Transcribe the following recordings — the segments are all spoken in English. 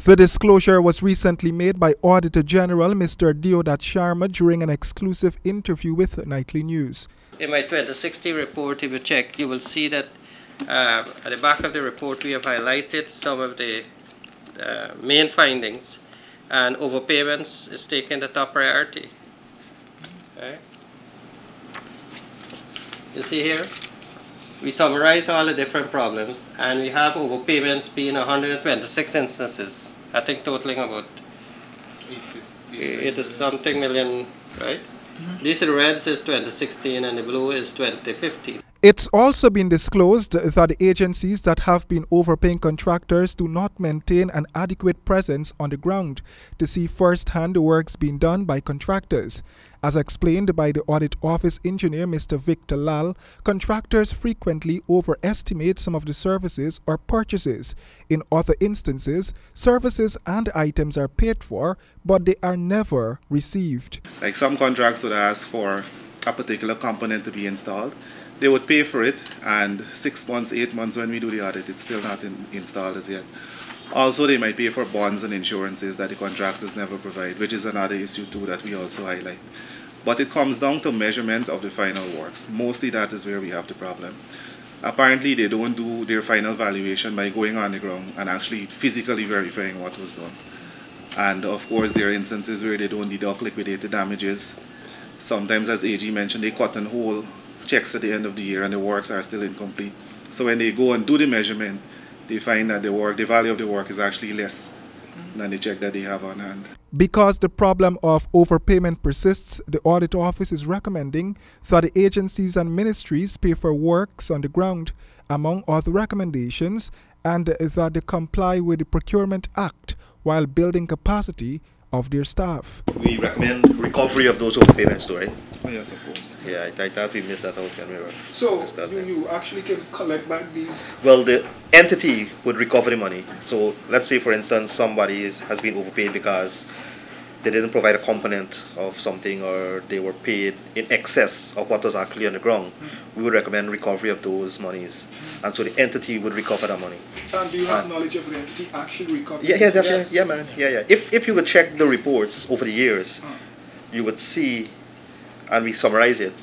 The disclosure was recently made by Auditor General Mr. Deodat Sharma during an exclusive interview with Nightly News. In my 2016 report, if you check, you will see that at the back of the report we have highlighted some of the main findings, and overpayments is taking the top priority. Okay. You see here, we summarize all the different problems, and we have overpayments being 126 instances, I think totaling about 80 something million, right? These are the reds is 2016 and the blue is 2015. It's also been disclosed that the agencies that have been overpaying contractors do not maintain an adequate presence on the ground to see firsthand the works being done by contractors. As explained by the Audit Office engineer Mr. Victor Lal, contractors frequently overestimate some of the services or purchases. In other instances, services and items are paid for, but they are never received. Like some contracts would ask for a particular component to be installed. They would pay for it, and 6 months, 8 months when we do the audit, it's still not installed as yet. Also, they might pay for bonds and insurances that the contractors never provide, which is another issue too that we also highlight. But it comes down to measurement of the final works. Mostly that is where we have the problem. Apparently, they don't do their final valuation by going on the ground and actually physically verifying what was done. And of course, there are instances where they don't deduct liquidated damages. Sometimes, as AG mentioned, they cut and hold checks at the end of the year and the works are still incomplete. So when they go and do the measurement, they find that the value of the work is actually less than the check that they have on hand. Because the problem of overpayment persists, the Audit Office is recommending that the agencies and ministries pay for works on the ground, among other recommendations, and that they comply with the Procurement Act while building capacity of their staff. We recommend recovery of those overpayments too, right? Oh yes, of course. Yeah, I thought we missed that out when we were So discussing. you actually can collect back these? Well, the entity would recover the money. So let's say, for instance, somebody has been overpaid because they didn't provide a component of something, or they were paid in excess of what was actually on the ground. We would recommend recovery of those monies, and so the entity would recover that money. And do you have knowledge of the entity actually recovering? Yeah, definitely. Yes. Yeah, man. Yeah. If you would check the reports over the years, you would see, and we summarize it,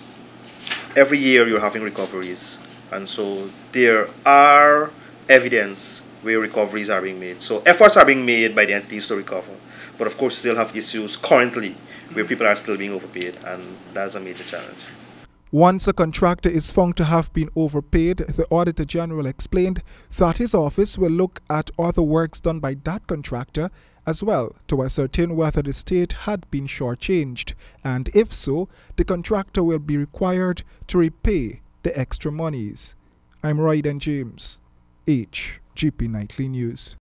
every year you're having recoveries. And so there are evidence where recoveries are being made. So efforts are being made by the entities to recover. But of course, still have issues currently where people are still being overpaid, and that's a major challenge. Once a contractor is found to have been overpaid, the Auditor General explained that his office will look at other works done by that contractor as well to ascertain whether the state had been shortchanged, and if so, the contractor will be required to repay the extra monies. I'm Ryden James, HGP Nightly News.